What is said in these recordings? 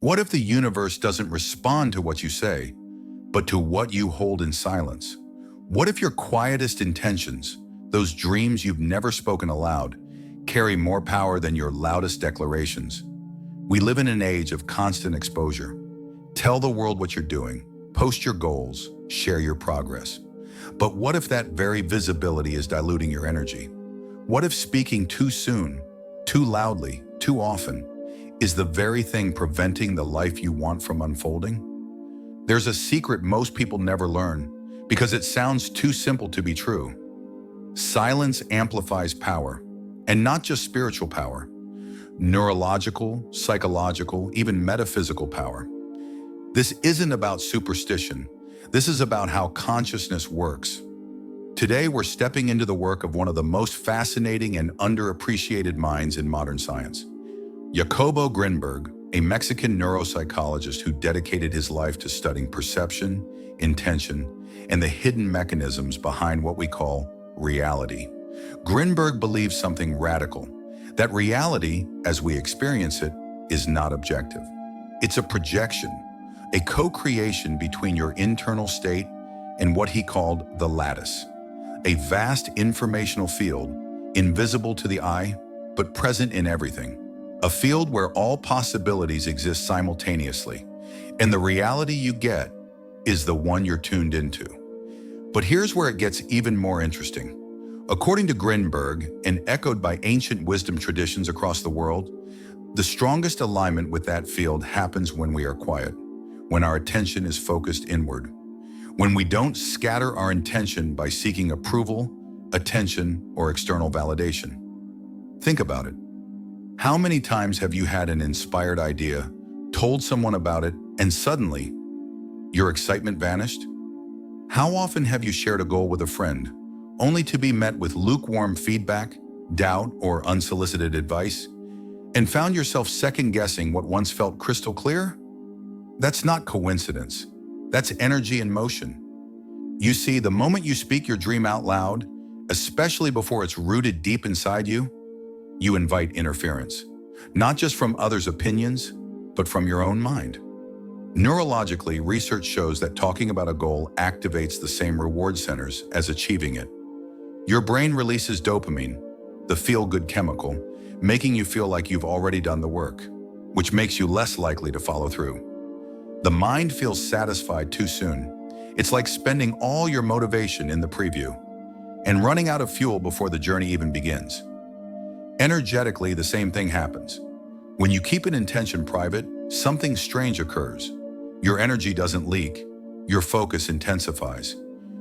What if the universe doesn't respond to what you say, but to what you hold in silence? What if your quietest intentions, those dreams you've never spoken aloud, carry more power than your loudest declarations? We live in an age of constant exposure. Tell the world what you're doing, post your goals, share your progress. But what if that very visibility is diluting your energy? What if speaking too soon, too loudly, too often, is the very thing preventing the life you want from unfolding? There's a secret most people never learn because it sounds too simple to be true. Silence amplifies power, and not just spiritual power. Neurological, psychological, even metaphysical power. This isn't about superstition. This is about how consciousness works. Today, we're stepping into the work of one of the most fascinating and underappreciated minds in modern science. Jacobo Grinberg, a Mexican neuropsychologist who dedicated his life to studying perception, intention, and the hidden mechanisms behind what we call reality. Grinberg believes something radical, that reality, as we experience it, is not objective. It's a projection, a co-creation between your internal state and what he called the lattice, a vast informational field, invisible to the eye, but present in everything. A field where all possibilities exist simultaneously, and the reality you get is the one you're tuned into. But here's where it gets even more interesting. According to Grinberg, and echoed by ancient wisdom traditions across the world, the strongest alignment with that field happens when we are quiet, when our attention is focused inward, when we don't scatter our intention by seeking approval, attention, or external validation. Think about it. How many times have you had an inspired idea, told someone about it, and suddenly, your excitement vanished? How often have you shared a goal with a friend, only to be met with lukewarm feedback, doubt, or unsolicited advice, and found yourself second-guessing what once felt crystal clear? That's not coincidence. That's energy in motion. You see, the moment you speak your dream out loud, especially before it's rooted deep inside you invite interference, not just from others' opinions, but from your own mind. Neurologically, research shows that talking about a goal activates the same reward centers as achieving it. Your brain releases dopamine, the feel-good chemical, making you feel like you've already done the work, which makes you less likely to follow through. The mind feels satisfied too soon. It's like spending all your motivation in the preview and running out of fuel before the journey even begins. Energetically, the same thing happens. When you keep an intention private, something strange occurs. Your energy doesn't leak. Your focus intensifies.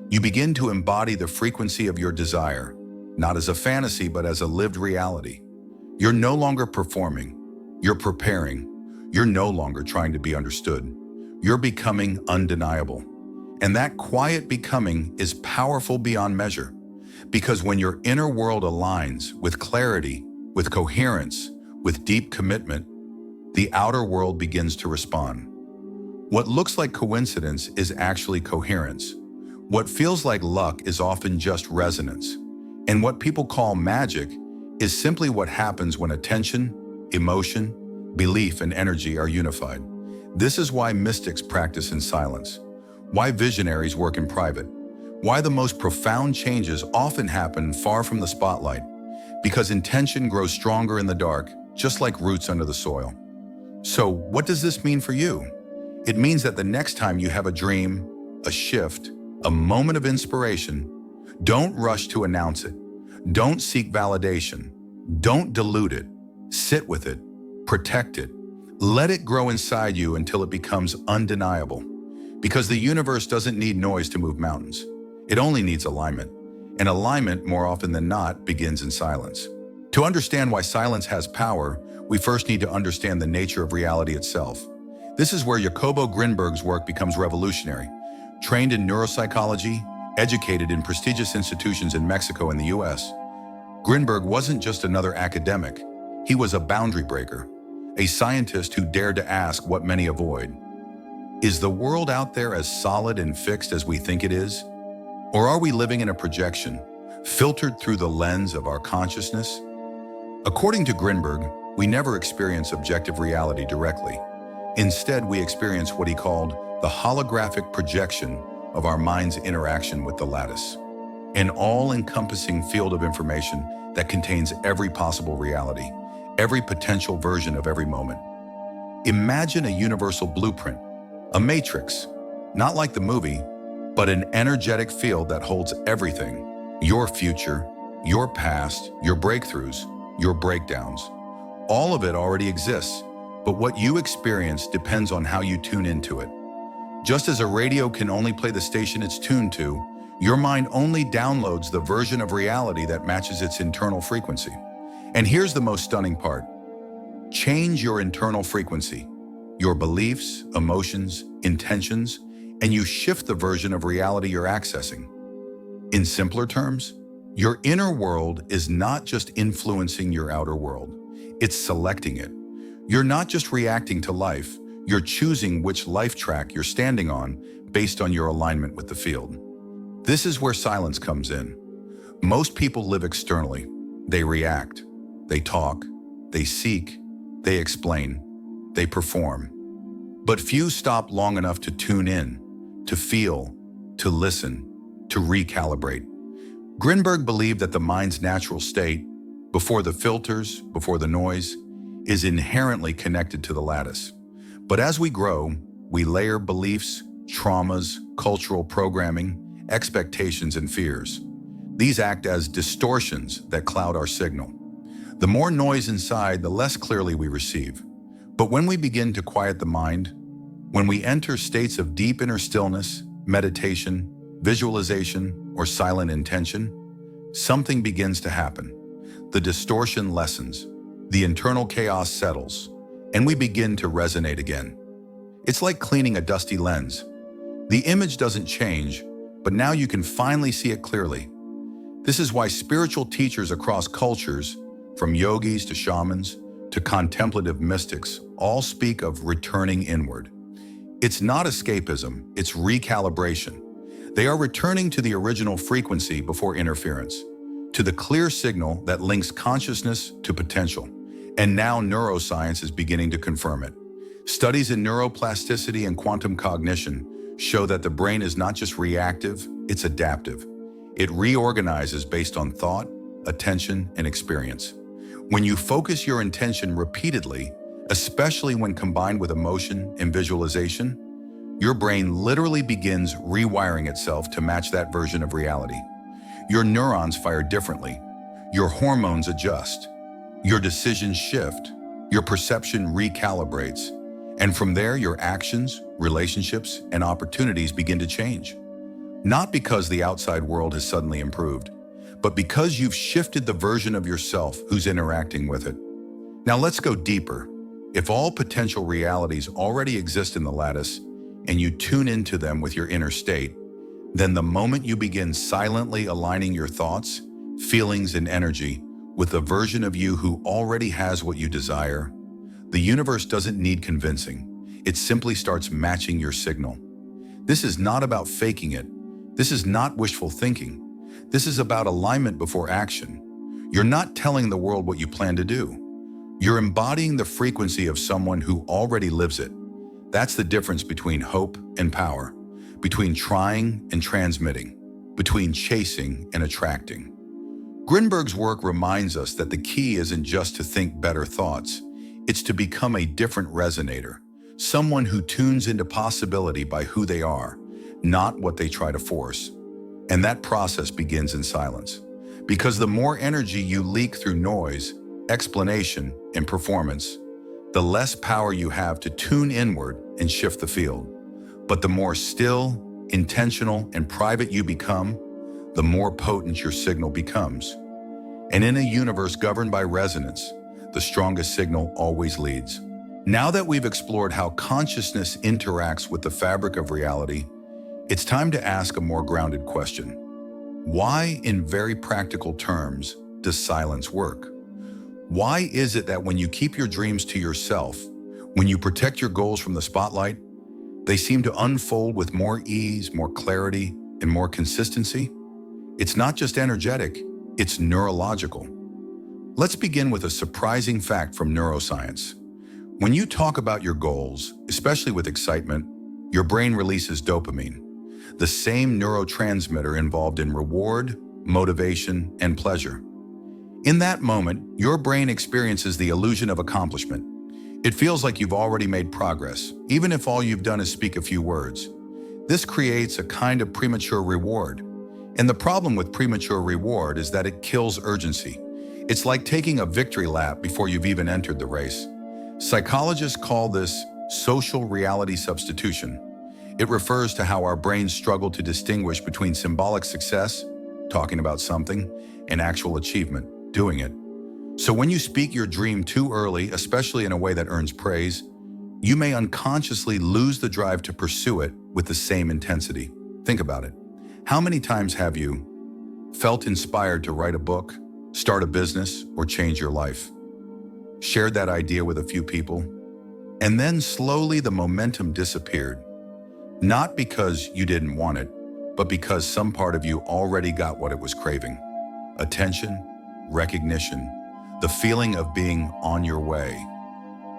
You begin to embody the frequency of your desire, not as a fantasy, but as a lived reality. You're no longer performing. You're preparing. You're no longer trying to be understood. You're becoming undeniable. And that quiet becoming is powerful beyond measure. Because when your inner world aligns with clarity, with coherence, with deep commitment, the outer world begins to respond. What looks like coincidence is actually coherence. What feels like luck is often just resonance. And what people call magic is simply what happens when attention, emotion, belief, and energy are unified. This is why mystics practice in silence, why visionaries work in private, why the most profound changes often happen far from the spotlight, because intention grows stronger in the dark, just like roots under the soil. So, what does this mean for you? It means that the next time you have a dream, a shift, a moment of inspiration, don't rush to announce it. Don't seek validation. Don't dilute it. Sit with it. Protect it. Let it grow inside you until it becomes undeniable. Because the universe doesn't need noise to move mountains. It only needs alignment. And alignment, more often than not, begins in silence. To understand why silence has power, we first need to understand the nature of reality itself. This is where Jacobo Grinberg's work becomes revolutionary. Trained in neuropsychology, educated in prestigious institutions in Mexico and the US, Grinberg wasn't just another academic. He was a boundary breaker, a scientist who dared to ask what many avoid. Is the world out there as solid and fixed as we think it is? Or are we living in a projection, filtered through the lens of our consciousness? According to Grinberg, we never experience objective reality directly. Instead, we experience what he called the holographic projection of our mind's interaction with the lattice, an all-encompassing field of information that contains every possible reality, every potential version of every moment. Imagine a universal blueprint, a matrix, not like the movie, but an energetic field that holds everything: your future, your past, your breakthroughs, your breakdowns. All of it already exists, but what you experience depends on how you tune into it. Just as a radio can only play the station it's tuned to, your mind only downloads the version of reality that matches its internal frequency. And here's the most stunning part. Change your internal frequency, your beliefs, emotions, intentions, and you shift the version of reality you're accessing. In simpler terms, your inner world is not just influencing your outer world, it's selecting it. You're not just reacting to life, you're choosing which life track you're standing on based on your alignment with the field. This is where silence comes in. Most people live externally. They react, they talk, they seek, they explain, they perform. But few stop long enough to tune in, to feel, to listen, to recalibrate. Grinberg believed that the mind's natural state, before the filters, before the noise, is inherently connected to the lattice. But as we grow, we layer beliefs, traumas, cultural programming, expectations, and fears. These act as distortions that cloud our signal. The more noise inside, the less clearly we receive. But when we begin to quiet the mind, when we enter states of deep inner stillness, meditation, visualization, or silent intention, something begins to happen. The distortion lessens, the internal chaos settles, and we begin to resonate again. It's like cleaning a dusty lens. The image doesn't change, but now you can finally see it clearly. This is why spiritual teachers across cultures, from yogis to shamans to contemplative mystics, all speak of returning inward. It's not escapism, it's recalibration. They are returning to the original frequency before interference, to the clear signal that links consciousness to potential. And now neuroscience is beginning to confirm it. Studies in neuroplasticity and quantum cognition show that the brain is not just reactive, it's adaptive. It reorganizes based on thought, attention, and experience. When you focus your intention repeatedly, especially when combined with emotion and visualization, your brain literally begins rewiring itself to match that version of reality. Your neurons fire differently, your hormones adjust, your decisions shift, your perception recalibrates, and from there your actions, relationships, and opportunities begin to change. Not because the outside world has suddenly improved, but because you've shifted the version of yourself who's interacting with it. Now let's go deeper. If all potential realities already exist in the lattice, and you tune into them with your inner state, then the moment you begin silently aligning your thoughts, feelings, and energy with the version of you who already has what you desire, the universe doesn't need convincing. It simply starts matching your signal. This is not about faking it. This is not wishful thinking. This is about alignment before action. You're not telling the world what you plan to do. You're embodying the frequency of someone who already lives it. That's the difference between hope and power, between trying and transmitting, between chasing and attracting. Grinberg's work reminds us that the key isn't just to think better thoughts, it's to become a different resonator, someone who tunes into possibility by who they are, not what they try to force. And that process begins in silence, because the more energy you leak through noise, explanation, and performance, the less power you have to tune inward and shift the field. But the more still, intentional, and private you become, the more potent your signal becomes. And in a universe governed by resonance, the strongest signal always leads. Now that we've explored how consciousness interacts with the fabric of reality, it's time to ask a more grounded question. Why, in very practical terms, does silence work? Why is it that when you keep your dreams to yourself, when you protect your goals from the spotlight, they seem to unfold with more ease, more clarity, and more consistency? It's not just energetic, it's neurological. Let's begin with a surprising fact from neuroscience. When you talk about your goals, especially with excitement, your brain releases dopamine, the same neurotransmitter involved in reward, motivation, and pleasure. In that moment, your brain experiences the illusion of accomplishment. It feels like you've already made progress, even if all you've done is speak a few words. This creates a kind of premature reward. And the problem with premature reward is that it kills urgency. It's like taking a victory lap before you've even entered the race. Psychologists call this social reality substitution. It refers to how our brains struggle to distinguish between symbolic success, talking about something, and actual achievement, doing it. So when you speak your dream too early, especially in a way that earns praise, you may unconsciously lose the drive to pursue it with the same intensity. Think about it. How many times have you felt inspired to write a book, start a business, or change your life? Shared that idea with a few people, and then slowly the momentum disappeared. Not because you didn't want it, but because some part of you already got what it was craving. Attention, recognition, the feeling of being on your way.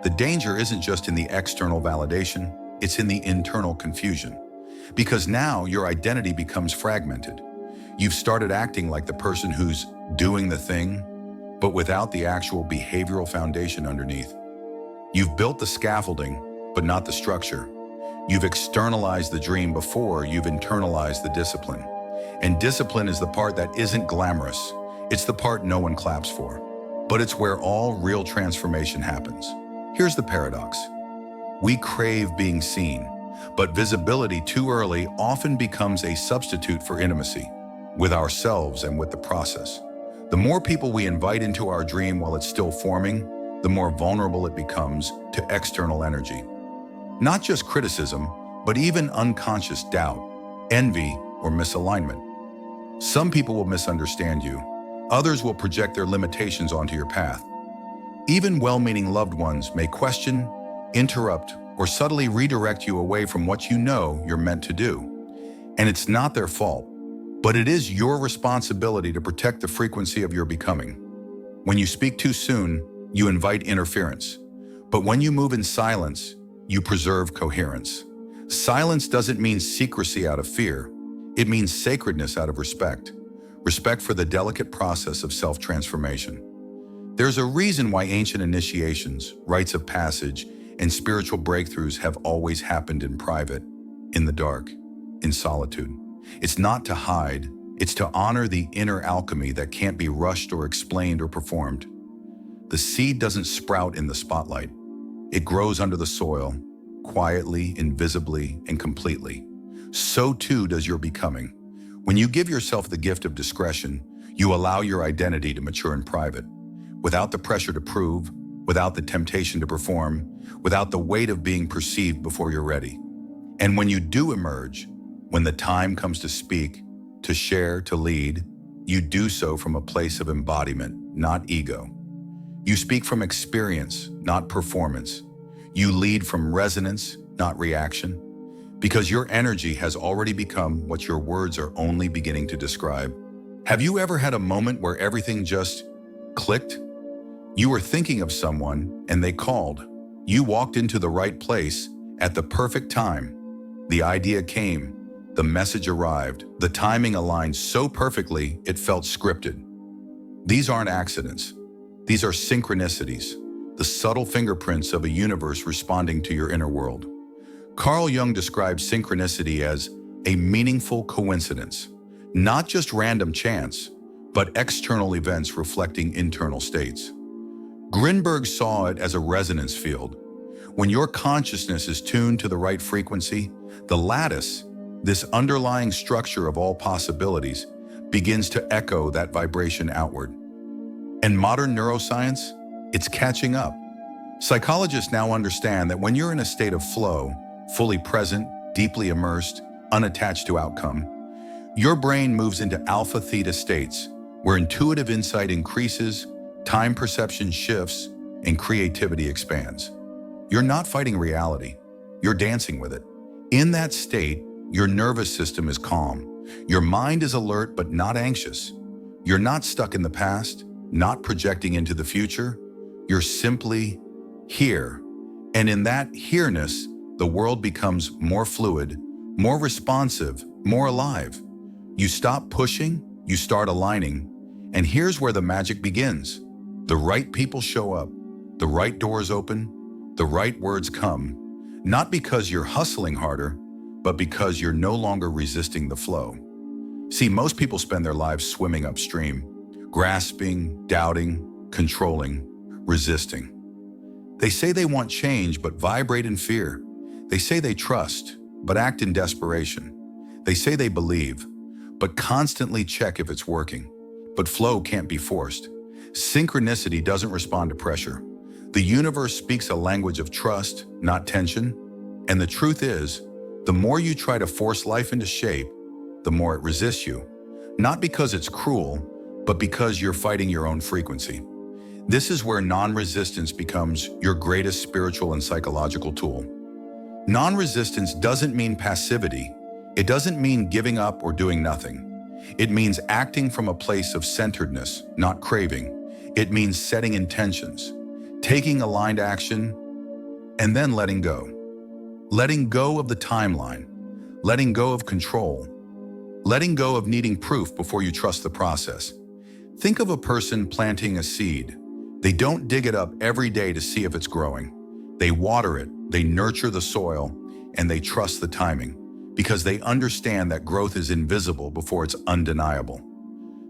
The danger isn't just in the external validation, it's in the internal confusion. Because now your identity becomes fragmented. You've started acting like the person who's doing the thing, but without the actual behavioral foundation underneath. You've built the scaffolding, but not the structure. You've externalized the dream before you've internalized the discipline. And discipline is the part that isn't glamorous. It's the part no one claps for. But it's where all real transformation happens. Here's the paradox. We crave being seen, but visibility too early often becomes a substitute for intimacy with ourselves and with the process. The more people we invite into our dream while it's still forming, the more vulnerable it becomes to external energy. Not just criticism, but even unconscious doubt, envy, or misalignment. Some people will misunderstand you. Others will project their limitations onto your path. Even well-meaning loved ones may question, interrupt, or subtly redirect you away from what you know you're meant to do. And it's not their fault, but it is your responsibility to protect the frequency of your becoming. When you speak too soon, you invite interference. But when you move in silence, you preserve coherence. Silence doesn't mean secrecy out of fear. It means sacredness out of respect. Respect for the delicate process of self-transformation. There's a reason why ancient initiations, rites of passage, and spiritual breakthroughs have always happened in private, in the dark, in solitude. It's not to hide, it's to honor the inner alchemy that can't be rushed or explained or performed. The seed doesn't sprout in the spotlight. It grows under the soil, quietly, invisibly, and completely. So too does your becoming. When you give yourself the gift of discretion, you allow your identity to mature in private, without the pressure to prove, without the temptation to perform, without the weight of being perceived before you're ready. And when you do emerge, when the time comes to speak, to share, to lead, you do so from a place of embodiment, not ego. You speak from experience, not performance. You lead from resonance, not reaction, because your energy has already become what your words are only beginning to describe. Have you ever had a moment where everything just clicked? You were thinking of someone and they called. You walked into the right place at the perfect time. The idea came, the message arrived, the timing aligned so perfectly it felt scripted. These aren't accidents. These are synchronicities, the subtle fingerprints of a universe responding to your inner world. Carl Jung describes synchronicity as a meaningful coincidence, not just random chance, but external events reflecting internal states. Grinberg saw it as a resonance field. When your consciousness is tuned to the right frequency, the lattice, this underlying structure of all possibilities, begins to echo that vibration outward. And modern neuroscience, it's catching up. Psychologists now understand that when you're in a state of flow, fully present, deeply immersed, unattached to outcome, your brain moves into alpha theta states, where intuitive insight increases, time perception shifts, and creativity expands. You're not fighting reality, you're dancing with it. In that state, your nervous system is calm. Your mind is alert but not anxious. You're not stuck in the past, not projecting into the future. You're simply here, And in that here-ness, the world becomes more fluid, more responsive, more alive. You stop pushing, you start aligning, and here's where the magic begins. The right people show up, the right doors open, the right words come, not because you're hustling harder, but because you're no longer resisting the flow. See, most people spend their lives swimming upstream, grasping, doubting, controlling, resisting. They say they want change, but vibrate in fear. They say they trust, but act in desperation. They say they believe, but constantly check if it's working. But flow can't be forced. Synchronicity doesn't respond to pressure. The universe speaks a language of trust, not tension. And the truth is, the more you try to force life into shape, the more it resists you. Not because it's cruel, but because you're fighting your own frequency. This is where non-resistance becomes your greatest spiritual and psychological tool. Non-resistance doesn't mean passivity. It doesn't mean giving up or doing nothing. It means acting from a place of centeredness, not craving. It means setting intentions, taking aligned action, and then letting go. Letting go of the timeline, letting go of control, letting go of needing proof before you trust the process. Think of a person planting a seed. They don't dig it up every day to see if it's growing. They water it, they nurture the soil, and they trust the timing because they understand that growth is invisible before it's undeniable.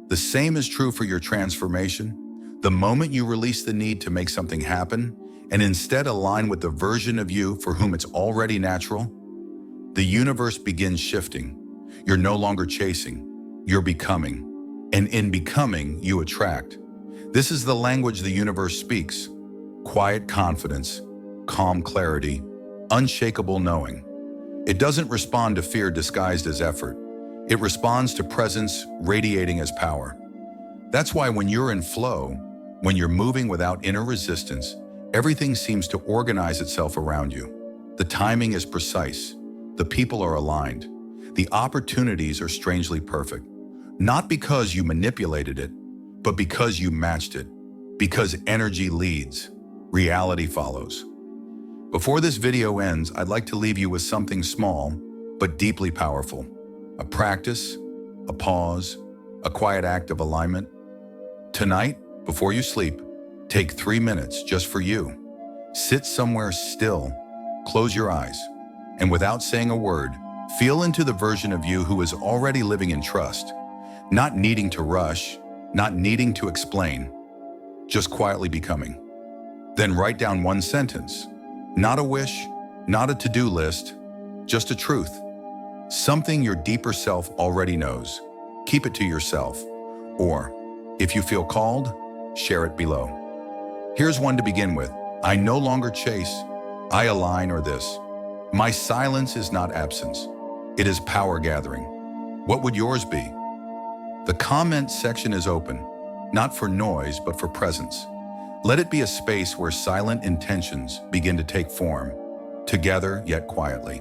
The same is true for your transformation. The moment you release the need to make something happen and instead align with the version of you for whom it's already natural, the universe begins shifting. You're no longer chasing, you're becoming. And in becoming, you attract. This is the language the universe speaks. Quiet confidence, calm clarity, unshakable knowing. It doesn't respond to fear disguised as effort. It responds to presence radiating as power. That's why when you're in flow, when you're moving without inner resistance, everything seems to organize itself around you. The timing is precise. The people are aligned. The opportunities are strangely perfect. Not because you manipulated it, but because you matched it. Because energy leads, reality follows. Before this video ends, I'd like to leave you with something small, but deeply powerful. A practice, a pause, a quiet act of alignment. Tonight, before you sleep, take 3 minutes just for you. Sit somewhere still, close your eyes, and without saying a word, feel into the version of you who is already living in trust, not needing to rush, not needing to explain, just quietly becoming. Then write down one sentence, not a wish, not a to-do list, just a truth. Something your deeper self already knows. Keep it to yourself. Or, if you feel called, share it below. Here's one to begin with. I no longer chase, I align, or this. My silence is not absence. It is power gathering. What would yours be? The comment section is open, not for noise, but for presence. Let it be a space where silent intentions begin to take form, together yet quietly.